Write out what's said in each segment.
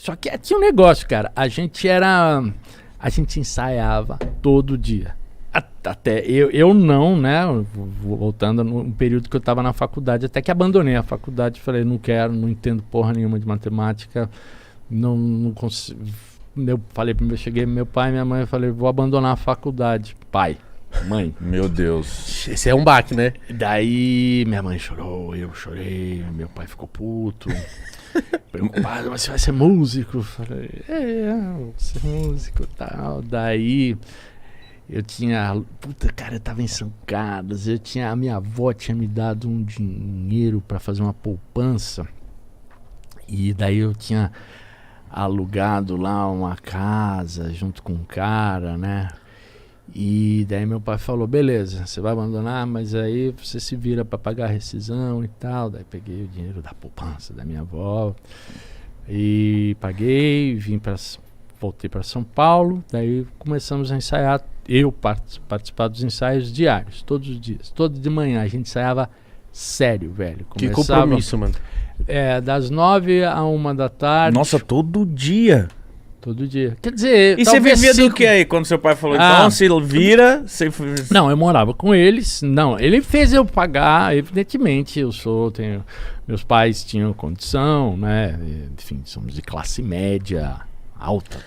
Só que tinha um negócio, cara. A gente ensaiava todo dia. Até eu não, né? Voltando no período que eu tava na faculdade, até que abandonei a faculdade. Falei, não quero, não entendo porra nenhuma de matemática. Não consigo. Cheguei pro meu pai e minha mãe, eu falei, vou abandonar a faculdade. Pai, mãe. Meu Deus. Esse é um baque, né? Daí minha mãe chorou, eu chorei, meu pai ficou puto. Preocupado, mas você vai ser músico? Eu falei, vou ser músico e tal. Daí eu tinha. Puta, cara, eu tava em São Carlos. A minha avó tinha me dado um dinheiro pra fazer uma poupança. E daí eu tinha alugado lá uma casa junto com um cara, né? E daí meu pai falou, beleza, você vai abandonar, mas aí você se vira pra pagar a rescisão e tal. Daí peguei o dinheiro da poupança da minha avó e paguei, voltei para São Paulo. Daí começamos a ensaiar, participar dos ensaios diários, todos os dias, todo de manhã a gente ensaiava sério, velho. Que compromisso, mano. Das 9 a 1 da tarde. Nossa, todo dia? Todo dia. Quer dizer... E você vivia do que aí, quando seu pai falou, então se vira... Você... Não, eu morava com eles. Não, ele fez eu pagar, evidentemente. Meus pais tinham condição, né? Enfim, somos de classe média alta.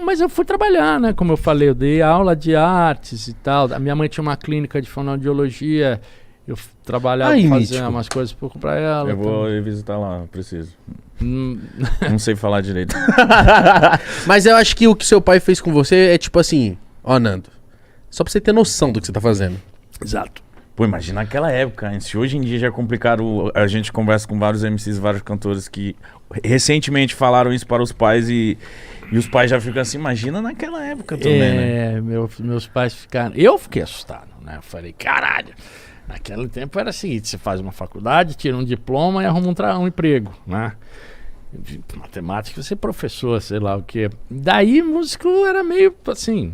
Mas eu fui trabalhar, né? Como eu falei, eu dei aula de artes e tal. A minha mãe tinha uma clínica de fonoaudiologia. Eu trabalhava, fazia umas coisas pouco pra ela. Eu vou ir visitar lá, preciso. Não sei falar direito. Mas eu acho que o que seu pai fez com você é tipo assim, ó, Nando, só pra você ter noção do que você tá fazendo. Exato. Pô, imagina naquela época, hein? Se hoje em dia já complicaram, a gente conversa com vários MCs, vários cantores que recentemente falaram isso para os pais e os pais já ficam assim, imagina naquela época também, né? Meus pais ficaram... Eu fiquei assustado, né? Eu falei, caralho. Naquele tempo era o seguinte, você faz uma faculdade, tira um diploma e arruma um emprego, né? Matemática, você é professor, sei lá o quê. Daí músico era meio assim,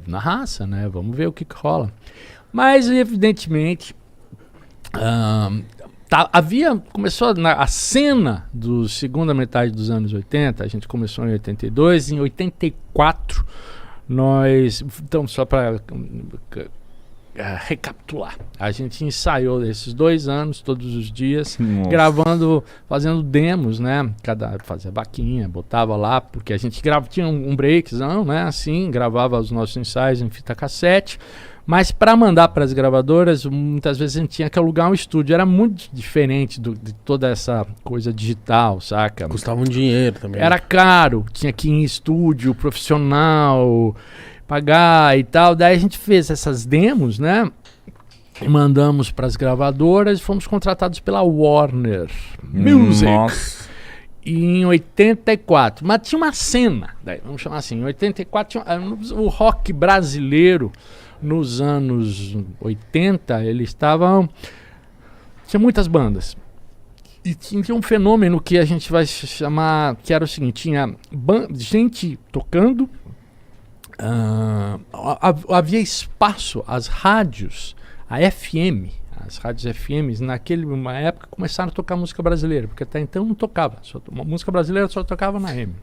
na raça, né? Vamos ver o que rola. Mas evidentemente começou a cena da segunda metade dos anos 80, a gente começou em 82, em 84 então só para recapitular, a gente ensaiou esses 2 anos, todos os dias, gravando, fazendo demos, né? Fazia vaquinha, botava lá, porque a gente tinha um breakzão, né? Assim, gravava os nossos ensaios em fita cassete, mas para mandar para as gravadoras, muitas vezes a gente tinha que alugar um estúdio, era muito diferente de toda essa coisa digital, saca? Custava um dinheiro também. Era caro, tinha que ir em estúdio profissional, pagar e tal. Daí a gente fez essas demos, né? E mandamos para as gravadoras e fomos contratados pela Warner Music. Nossa. E em 84. Mas tinha uma cena, daí, vamos chamar assim, em 84 tinha, o rock brasileiro nos anos 80, ele estava... Tinha muitas bandas. E tinha um fenômeno que a gente vai chamar, que era o seguinte, tinha gente tocando, havia espaço, as rádios, as rádios FMs, naquela época começaram a tocar música brasileira, porque até então não tocava, música brasileira só tocava na AM.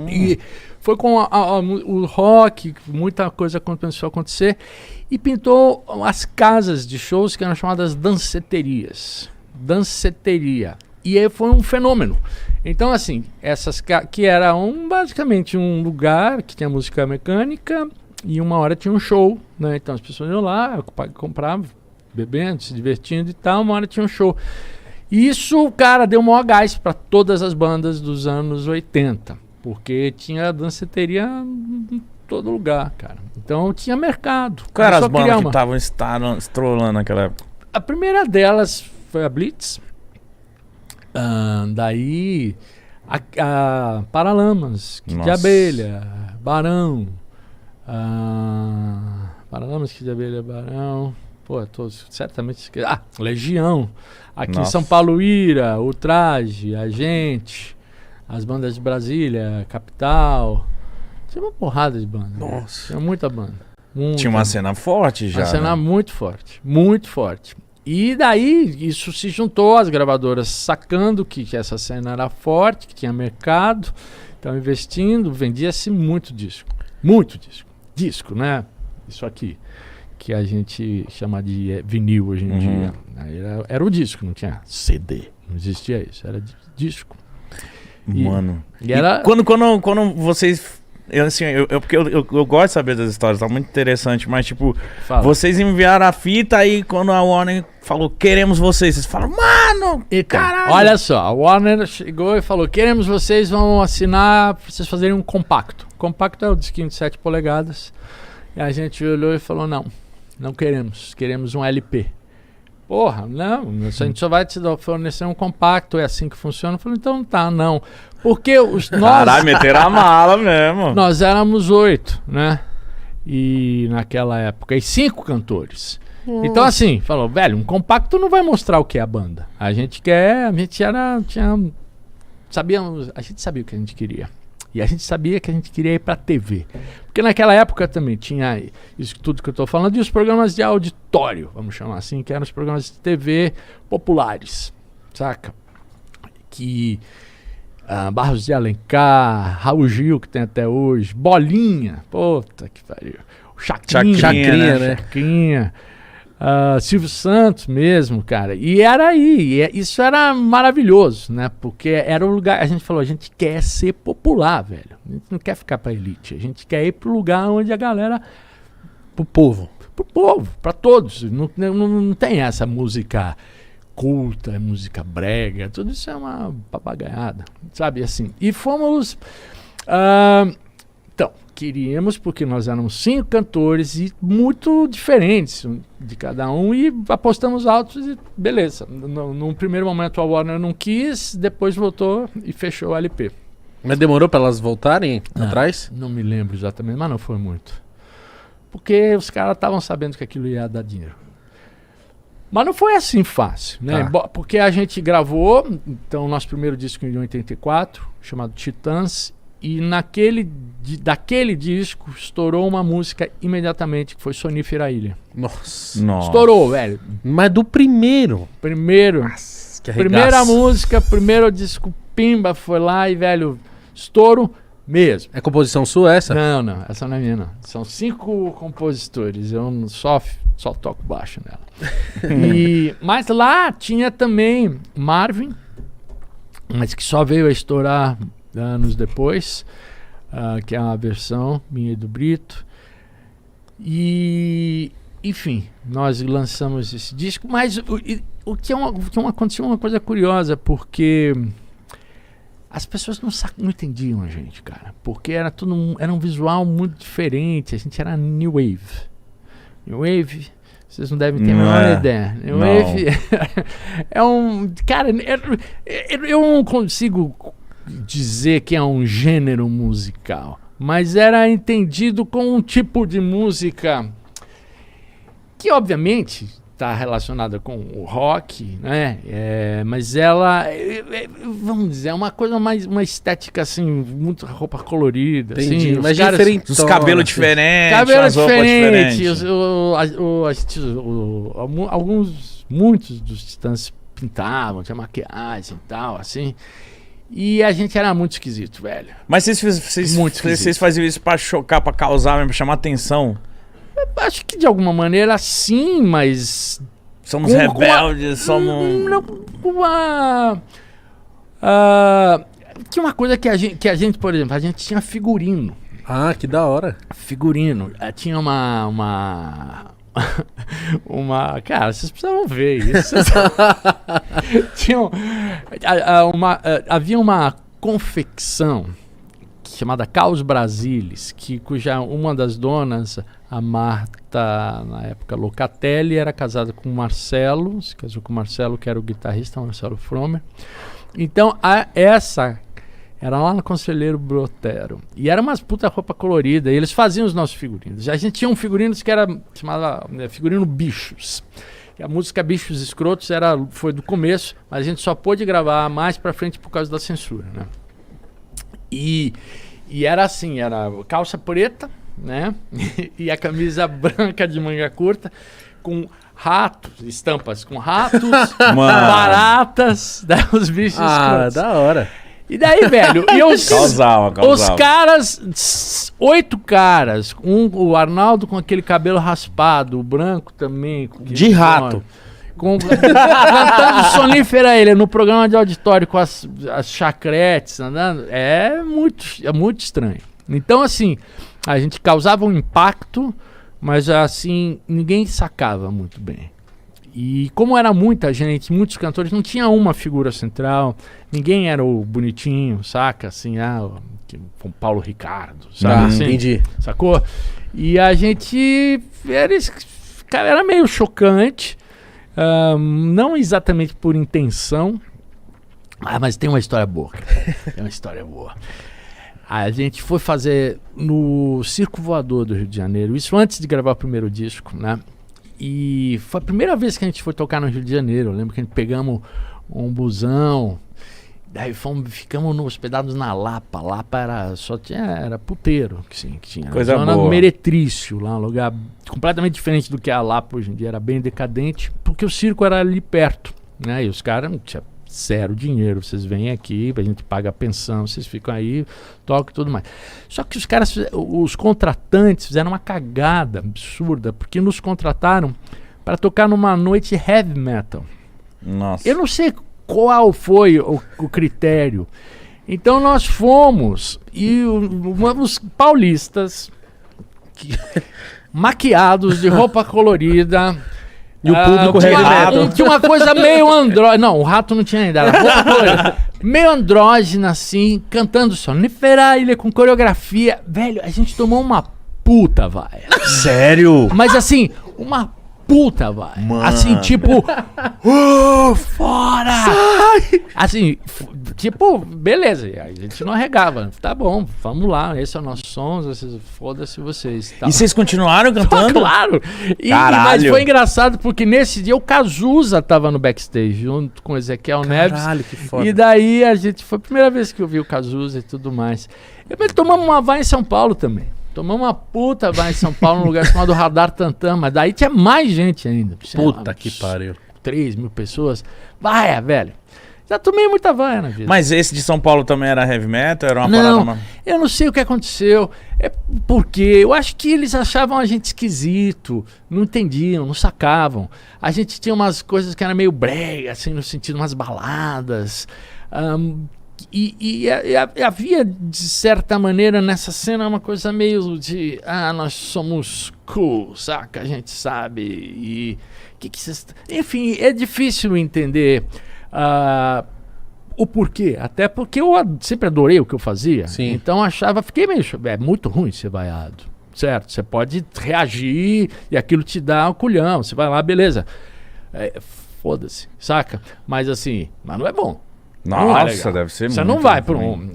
E foi com o rock, muita coisa começou a acontecer, e pintou as casas de shows que eram chamadas danceteria. E aí foi um fenômeno. Então, assim, que era basicamente um lugar que tinha música mecânica e uma hora tinha um show, né? Então as pessoas iam lá, compravam, bebendo, se divertindo e tal, uma hora tinha um show. E isso, cara, deu maior gás para todas as bandas dos anos 80, porque tinha danceteria em todo lugar, cara. Então tinha mercado. Qual eram as bandas que estavam estrolando naquela época? A primeira delas foi a Blitz. Daí a Paralamas, Kid de Abelha, Barão, Paralamas, Kid de Abelha, Barão, pô, todos certamente Legião, aqui em São Paulo, Ira, Ultraje, A Gente, as bandas de Brasília, Capital, tinha uma porrada de banda. Nossa, tinha muita banda. Tinha uma cena forte já. Uma cena, né? Muito forte, muito forte. E daí isso se juntou, as gravadoras sacando que essa cena era forte, que tinha mercado, então investindo, vendia-se muito disco. Muito disco. Disco, né? Isso aqui, que a gente chama de vinil hoje em dia. Aí era o disco, não tinha CD, não existia isso, era disco. Mano. E era... Quando vocês... Porque eu gosto de saber das histórias, tá muito interessante, mas tipo, Fala. vocês enviaram a fita aí quando a Warner falou, queremos vocês falam, mano, Então, caralho. olha só, a Warner chegou e falou, queremos vocês, vão assinar pra vocês fazerem um compacto. Compacto é o disquinho de 7 polegadas. E a gente olhou e falou, não queremos um LP. Porra, não, a gente só vai te fornecer um compacto, é assim que funciona. Eu falei, então tá, não. Porque Caralho, meteram a mala mesmo. nós éramos 8, né? E naquela época, e 5 cantores. Então assim, falou, velho, um compacto não vai mostrar o que é a banda. A gente sabia o que a gente queria. E a gente sabia que a gente queria ir pra TV. Porque naquela época também tinha isso tudo que eu tô falando, e os programas de auditório, vamos chamar assim, que eram os programas de TV populares, saca? Que Barros de Alencar, Raul Gil, que tem até hoje, Bolinha, puta que pariu. Chacrinha, né? Chacrinha. Silvio Santos mesmo, cara. E era aí, isso era maravilhoso, né? Porque era o lugar, a gente falou, a gente quer ser popular, velho. A gente não quer ficar pra elite, a gente quer ir pro lugar onde a galera... Pro povo. Pro povo, pra todos. Não tem essa música culta, música brega, tudo isso é uma papagaiada, sabe? Assim, e fomos... Então, queríamos, porque nós éramos 5 cantores e muito diferentes de cada um, e apostamos altos e beleza. Num primeiro momento a Warner não quis, depois voltou e fechou o LP. Mas demorou pra elas voltarem atrás? Não me lembro exatamente, mas não foi muito. Porque os caras estavam sabendo que aquilo ia dar dinheiro. Mas não foi assim fácil, né? Tá. Porque a gente gravou, então, nosso primeiro disco em 84, chamado Titãs, e daquele disco estourou uma música imediatamente, que foi Sonífera Ilha. Nossa. Estourou, velho. Mas do primeiro. Primeiro. Que Primeira arregaço. música, primeiro disco, pimba, foi lá e, velho, estouro mesmo. É composição sua essa? Não, essa não é minha, não. São 5 compositores, eu só toco baixo nela. Mas lá tinha também Marvin, mas que só veio a estourar anos depois, que é uma versão minha e do Brito. E, enfim, nós lançamos esse disco, mas aconteceu uma coisa curiosa, porque as pessoas não entendiam a gente, cara, porque era um visual muito diferente, a gente era New Wave. New Wave, vocês não devem ter a menor ideia. New Wave é um... Cara, eu não consigo dizer que é um gênero musical, mas era entendido como um tipo de música que obviamente está relacionada com o rock, né? Mas ela, vamos dizer, é uma coisa mais, uma estética assim, muito roupa colorida, Entendi, assim, mas diferente. Os cabelos diferentes, cabelo as roupas diferentes. Muitos dos Titãs pintavam, tinha maquiagem e tal, assim. E a gente era muito esquisito, velho. Mas vocês faziam isso pra chocar, pra causar, mesmo, pra chamar atenção? Acho que de alguma maneira sim, mas... Somos rebeldes, somos... Tinha uma coisa que a gente, por exemplo, a gente tinha figurino. Ah, que da hora. Figurino. Tinha cara, vocês precisavam ver isso. Havia uma confecção chamada Caos Brasilis, cuja uma das donas, a Marta, na época Locatelli, era casada com o Marcelo, se casou com o Marcelo, que era o guitarrista, o Marcelo Fromer. Então, essa era lá no Conselheiro Brotero. E era umas puta roupa colorida. E eles faziam os nossos figurinos. A gente tinha um figurino que era chamado figurino Bichos. E a música Bichos Escrotos foi do começo, mas a gente só pôde gravar mais pra frente por causa da censura, né? E era assim, era calça preta, né? E a camisa branca de manga curta, com ratos, estampas com ratos, Mano. baratas, daí os bichos escrotos. da hora. E daí, velho, e Causava. os caras, 8 caras, o Arnaldo com aquele cabelo raspado, o branco também. De rato. Cantando sonífera ele no programa de auditório com as chacretes andando. É muito estranho. Então, assim, a gente causava um impacto, mas assim, ninguém sacava muito bem. E como era muita gente, muitos cantores, não tinha uma figura central, ninguém era o bonitinho, saca? Assim, o Paulo Ricardo, sabe? Assim, Entendi. sacou? E a gente era meio chocante, não exatamente por intenção, mas tem uma história boa, cara. Tem uma história boa. A gente foi fazer no Circo Voador do Rio de Janeiro, isso antes de gravar o primeiro disco, né? E foi a primeira vez que a gente foi tocar no Rio de Janeiro. Eu lembro que a gente pegamos um busão, daí ficamos hospedados na Lapa. Lapa era puteiro que tinha. Coisa Zona boa. Meretrício, lá um lugar completamente diferente do que é a Lapa hoje em dia. Era bem decadente, porque o circo era ali perto, né? E os caras não tinham zero dinheiro. Vocês vêm aqui, a gente paga a pensão, vocês ficam aí, tocam e tudo mais. Só que os contratantes fizeram uma cagada absurda, porque nos contrataram para tocar numa noite heavy metal. Nossa. Eu não sei qual foi o critério. Então nós fomos e os paulistas maquiados de roupa colorida. E o público heavy metal. Tinha uma coisa meio andrógena. Não, o rato não tinha ainda. Era roupa colorida. Meio andrógena, assim, cantando sonífera, ele com coreografia. Velho, a gente tomou uma puta vaia. Sério? Mas assim, uma puta vaia. Mano. Assim, tipo, fora! Assim, tipo, beleza. A gente não arregava. Tá bom, vamos lá. Esse é o nosso som. Foda-se vocês. Tal. E vocês continuaram cantando? Claro! Caralho. Mas foi engraçado porque nesse dia o Cazuza tava no backstage junto com o Ezequiel Neves. Caralho, que foda. E daí a gente foi a primeira vez que eu vi o Cazuza e tudo mais. Mas tomamos uma vai em São Paulo também. Tomamos uma puta vai em São Paulo, num lugar chamado Radar Tantan, mas daí tinha mais gente ainda. Puta que pariu. 3.000 pessoas. Vaia, velho. Já tomei muita vaia na vida. Mas esse de São Paulo também era heavy metal? Era uma Não, parada... eu não sei o que aconteceu. É porque eu acho que eles achavam a gente esquisito, não entendiam, não sacavam. A gente tinha umas coisas que eram meio brega, assim, no sentido, umas baladas. E havia, de certa maneira, nessa cena uma coisa meio de... nós somos cool, saca? A gente sabe. E... que vocês... Enfim, é difícil entender... o porquê, até porque eu sempre adorei o que eu fazia. Sim. Então fiquei meio... É muito ruim ser vaiado, certo? Você pode reagir e aquilo te dá um culhão. Você vai lá, beleza. Foda-se, saca? Mas assim, mas não é bom. Não é Nossa, legal. deve ser Você muito não vai por ruim.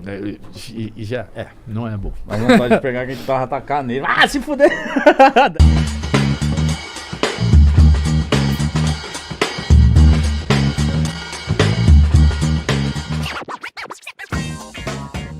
e já... não é bom. Dá vontade de pegar que a gente tava atacar nele. Se fuder!